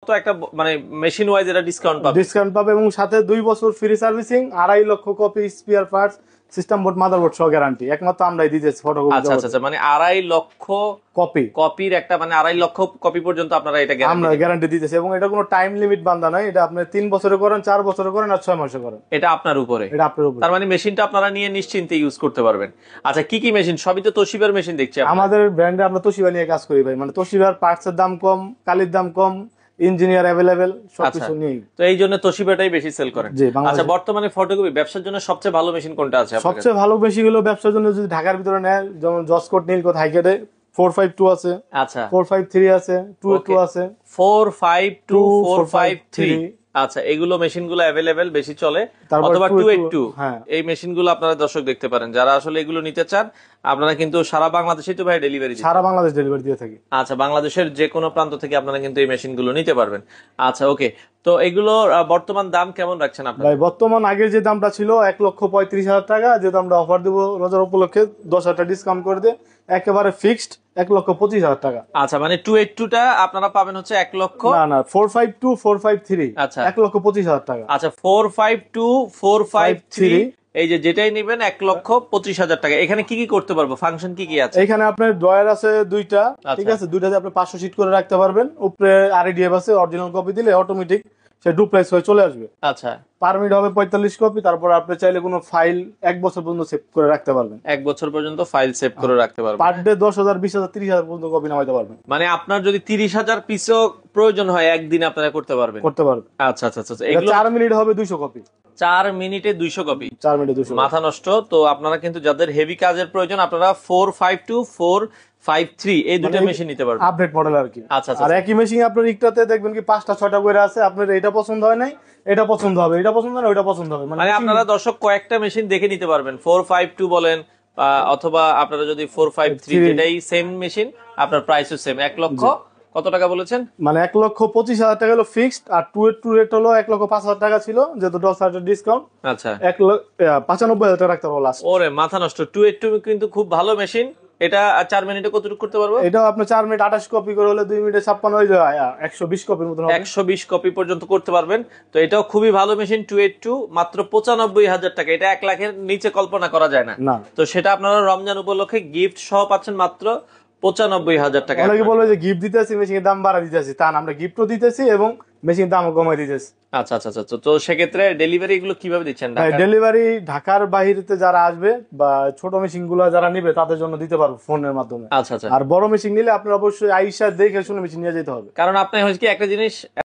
তো একটা মানে মেশিন ওয়াইজ এটা ডিসকাউন্ট পাবে এবং সাথে 2 বছর ফ্রি সার্ভিসিং, 2.5 লক্ষ copy spare parts, system board, motherboard সহ গ্যারান্টি একমাত্র আমরাই দিতেছি ফটোকপি। আচ্ছা আচ্ছা, মানে 2.5 লক্ষ কপির একটা মানে 2.5 লক্ষ কপি পর্যন্ত আপনারা এটা আমরা গ্যারান্টি দিতেছি এবং এটা কোনো টাইম লিমিট বান্ধা নাই। এটা আপনি 3 বছরে করেন, 4 বছরে করেন আর 6 মাসে করেন, এটা আপনার উপরে। তার মানে মেশিনটা আপনারা নিয়ে নিশ্চিন্তে ইউজ করতে পারবেন। আচ্ছা কি কি মেশিন? সবই তো তোশিবার মেশিন দেখছি আমাদের ব্র্যান্ডে। আমরা তোশিবা নিয়ে কাজ করি ভাই, মানে তোশিবার পার্টসের দাম কম, কালির দাম কম, ইঞ্জিনিয়ার अवेलेबल সবকিছু নিয়ে, তো এই জন্য তোশিবাটাই বেশি সেল করেন। আচ্ছা বর্তমানে ফটোকপি ব্যবসার জন্য সবচেয়ে ভালো মেশিন কোনটা আছে আপনার? সবচেয়ে ভালো মেশিন হলো ব্যবসার জন্য যদি ঢাকার ভিতরে নেয়, যেমন জসকোট, নীলকোট, হাইগেটে 452 আছে, আচ্ছা 453 আছে, 282 আছে, 452 453। আচ্ছা এগুলো মেশিনগুলো अवेलेबल বেশি চলে, অথবা 282 এই মেশিনগুলো আপনারা দর্শক দেখতে পারেন। যারা আসলে এগুলো নিতে চান আপনারা কিন্তু সারা বাংলাদেশে তো ভাই ডেলিভারি দিচ্ছেন? সারা বাংলাদেশ ডেলিভারি দিয়ে থাকি। আচ্ছা বাংলাদেশের যে কোনো প্রান্ত থেকে আপনারা কিন্তু এই মেশিনগুলো নিতে পারবেন। আচ্ছা ওকে, তো এগুলোর বর্তমান দাম কেমন রাখছেন আপনারা? ভাই বর্তমান আগের যে দামটা ছিল 1,35,000 টাকা, যেহেতু আমরা অফার দেবো রোজার উপলক্ষে 10,000 টাকা ডিসকাউন্ট করে দিয়ে একেবারে ফিক্সড 1,25,000 টাকা। আচ্ছা মানে 282টা আপনারা পাবেন হচ্ছে 1 লক্ষ, না 452 453, আচ্ছা 1,25,000 টাকা। আচ্ছা 452 453 এই যে যেটাই নেবেন 1,25,000 টাকা। এখানে কি কি করতে পারবো, ফাংশন কি কি আছে? এখানে আপনার ড্রয়ার আছে 2টা, ঠিক আছে, 2টাতে আপনি 500 সিট করে রাখতে পারবেন। উপরে আরডিএফ আছে, অরিজিনাল কপি দিলে অটোমেটিক সে ডুপ্লেক্স হয়ে চলে আসবে। আচ্ছা পারমিট হবে 45 কপি। তারপর আপনি চাইলে কোনো ফাইল 1 বছর পর্যন্ত সেভ করে রাখতে পারবেন। 1 বছর পর্যন্ত ফাইল সেভ করে রাখতে পারবেন। পার ডে 10,000 20,000 30,000 পর্যন্ত কপি নামাইতে পারবেন। মানে আপনার যদি 30,000 পিসও প্রয়োজন হয় একদিন আপনারা করতে পারবেন। আচ্ছা আচ্ছা আচ্ছা, এগুলো 4 মিনিট হবে 200 কপি। 4 মিনিটে 200 কপি, 4 মিনিটে 200, মাথা নষ্ট। তো আপনারা কিন্তু যাদের হেভি কাজের প্রয়োজন আপনারা 452 453 এই দুটো মেশিন নিতে পারবেন, আপডেট মডেল আর কি। আচ্ছা আর একই মেশিন আপনার একটাতে দেখবেন কি 5টা 6টা করে আছে, আপনার এটা পছন্দ হয় নাই এটা পছন্দ হবে, এটা পছন্দ হয় না ওটা পছন্দ হবে। মানে আপনারা দর্শক কয়েকটা মেশিন দেখে নিতে পারবেন। 452 বলেন অথবা আপনারা যদি 453 যেটাই সেম মেশিন, আপনার প্রাইসও সেম। 1 লক্ষ কত টাকা বলেছেন? মানে 1,25,000 টাকা হলো ফিক্সড, আর 282 রেট হলো 1,05,000 টাকা ছিল, যেহেতু 10,000 ডিসকাউন্ট। আচ্ছা 1,95,000 টাকা রাখতে পারবো লাস্ট। ওরে মাথা নষ্ট। 282 কিন্তু খুব ভালো মেশিন। এটা 4 মিনিটে কতটুকু করতে পারবো? এটাও আপনি 4 মিনিট 28 কপি করে হলে 2 মিনিটে 56 হয়ে যায়, 120 কপির মতো হবে। 120 কপি পর্যন্ত করতে পারবেন। তো এটাও খুবই ভালো মেশিন 282, মাত্র 95,000 টাকা। এটা 1 লাখের নিচে কল্পনা করা যায় না। তো সেটা আপনারা রমজান উপলক্ষে গিফট সহ পাচ্ছেন মাত্র 95,000 টাকা। অনেকে বলবে যে গিফট দিতেছি, মেশিনের দাম বাড়া দিতেছি, তা না, আমরা গিফটও দিতেছি এবং মেশিনের দামও কমাই দিতেছি। আচ্ছা আচ্ছা আচ্ছা, তো সেক্ষেত্রে ডেলিভারি এগুলো কিভাবে দিচ্ছেন? ডেলিভারি ঢাকার বাইরেতে যারা আসবে বা ছোট মেশিন গুলো যারা নিবে তাদের জন্য দিতে পারবো ফোনের মাধ্যমে। আচ্ছা আচ্ছা, আর বড় মেশিন নিলে আপনার অবশ্যই আইসা দেখে শুনে মেশিন নিয়ে যেতে হবে। কারণ আপনি হচ্ছে কি একটা জিনিস